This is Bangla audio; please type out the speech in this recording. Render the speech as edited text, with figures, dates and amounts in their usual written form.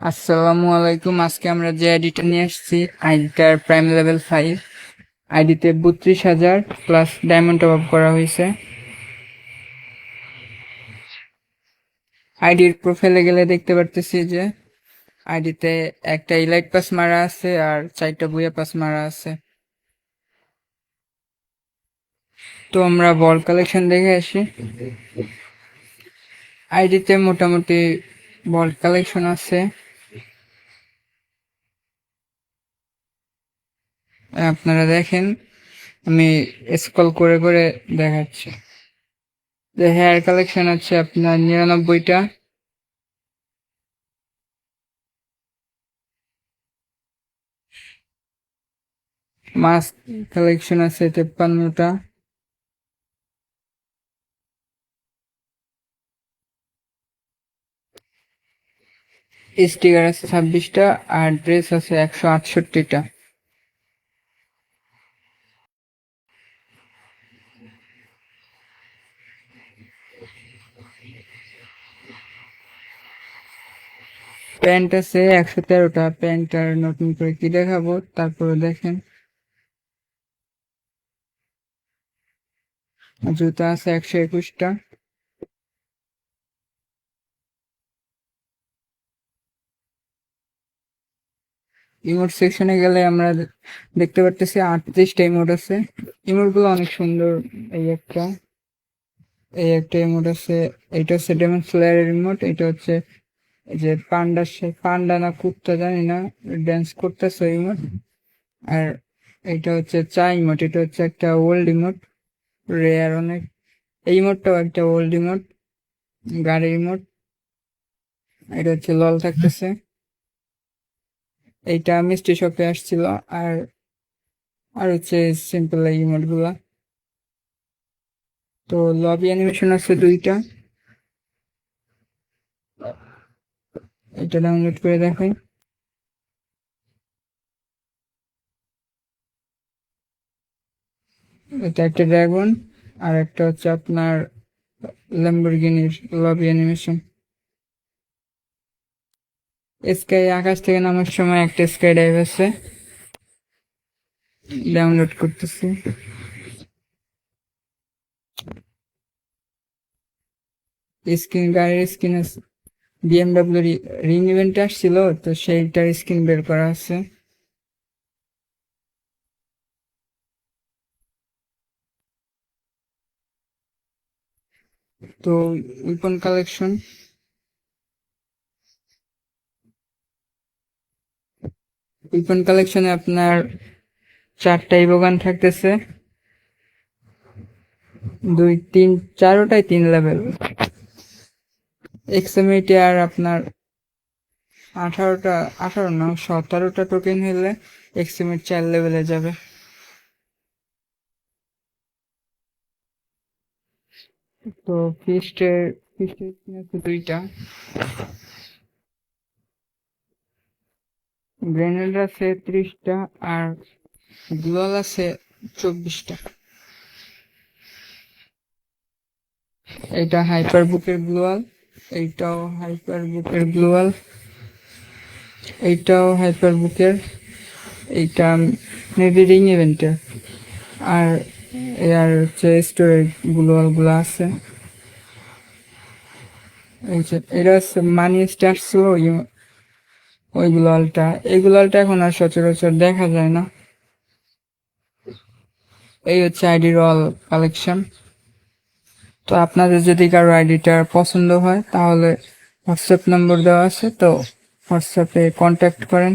আসসালামু আলাইকুম। আজকে আমরা যে আইডিটা নিয়ে আসছি, আইডিটার প্রাইম লেভেল 5। আইডিতে 32,000 প্লাস ডায়মন্ড টপ আপ করা হয়েছে। আইডির প্রোফাইলে গেলে দেখতে পারতেছি যে আইডিতে একটা ইলাইট পাস মারা আছে আর 4টা বুয়া পাস মারা আছে। তো আমরা বল কালেকশন দেখে আসি। আইডিতে মোটামুটি বল কালেকশন আছে। আপনারা দেখেন, আমি স্ক্রল করে করে দেখাচ্ছি। যে হেয়ার কালেকশন আছে আপনার 99টা, মাস্ক কালেকশন আছে 53টা, স্টিকার আছে 26টা, আর ড্রেস আছে 168টা। প্যান্ট আছে 113টা। প্যান্ট আর নতুন করে কি দেখাবো, তারপরে দেখেন। জুতা আছে 121টা। ইমোট সেকশনে গেলে আমরা দেখতে পারতেছি 38টা ইমোট আছে। ইমোট গুলো অনেক সুন্দর। এই একটা এই একটা ইমোট আছে, এইটা হচ্ছে ডেমন স্লেয়ারের ইমোট। এটা হচ্ছে এই যে পান্ডা না কুত্তা জানি না, ড্যান্স করতেছে ইমোট। আর এটা হচ্ছে চা ইমোট। এটা হচ্ছে একটা ওল্ড ইমোট, রেয়ার অনেক। এই ইমোটটাও একটা ওল্ড ইমোট, গাড়ির ইমোট। এটা হচ্ছে লল থাকতেছে। এইটা মিষ্টি শপে আসছিল। আর আর হচ্ছে সিম্পল এই ইমোট গুলা। তো লবি অ্যানিমেশন আছে 2টা। এটা ডাউনলোড করে দেখাই। এটা একটা ড্রাগন, আর একটা হচ্ছে আপনার ল্যাম্বরগিনির লবি অ্যানিমেশন। স্কাই আকাশ থেকে নামার সময় একটা স্কাই ডাইভ আছে, ডাউনলোড করতেছি। স্ক্রিন, গাড়ির স্ক্রিন আছে। বিএমডাব্লিউ রিং ইভেন্ট আসছিল, তো সেইটার স্ক্রিন বের করা আছে। তো উইপন কালেকশন, কালেকশনে আপনার 4টা ইভোগান থাকতেছে। 2, 3, 4টাই 3 লেভেল। এক্সএমএইটে আর আপনার 18টা, 18 না 17টা টোকেন হলে এক্সএমএইট 4 লেভেলে যাবে। তো ফিস্টের আছে 2টা। গ্রেনেড আছে 30টা, আর গ্লোয়াল আছে 24টা। এটা হাইপার বুকের গ্লোয়াল। এইটাও হাইপার বুকের গ্লোয়াল। এইটাও হাইপার বুকের। এইটা মেবি রিং ইভেন্টের। আর এর হচ্ছে স্টোরেজ গ্লোয়াল গুলো আছে। এই যে এটা হচ্ছে মানি স্টার ছিল ওই গ্লোয়ালটা। এই গ্লোয়ালটা এখন আর সচরাচর দেখা যায় না। এই হচ্ছে আইডির অল কালেকশন। তো আপনাদের যদি কারো আইডিটা পছন্দ হয় তাহলে হোয়াটসঅ্যাপ নম্বর দেওয়া আছে, তো হোয়াটসঅ্যাপে কন্ট্যাক্ট করেন।